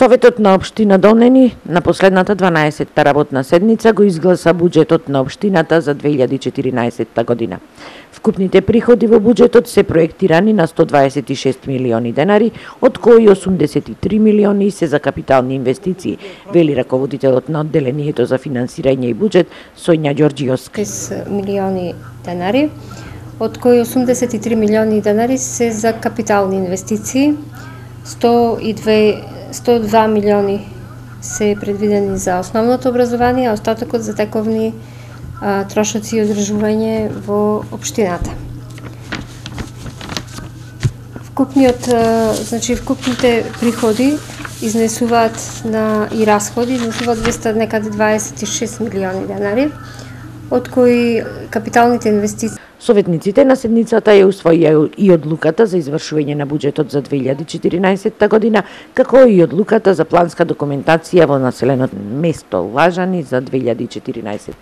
Советот на општина Долнени на последната 12-та работна седница го изгласа буџетот на општината за 2014 година. Вкупните приходи во буџетот се проектирани на 126 милиони денари, од кои 83 милиони се за капитални инвестиции, вели раководителот на одделението за финансирање и буџет Соња Ѓорѓиовска. 6 милиони денари, од кои 83 милиони денари се за капитални инвестиции, 102 милиони се предвидени за основното образование, а остатокот за тековни трошоци и одржување во општината. Вкупните приходи изнесуваат и расходи изнесуваат 226 милиони денари, од кои капиталните инвестиции. Советниците на седницата ја усвоија и одлуката за извршување на буџетот за 2014 година, како и одлуката за планска документација во населеното место Лажани за 2014.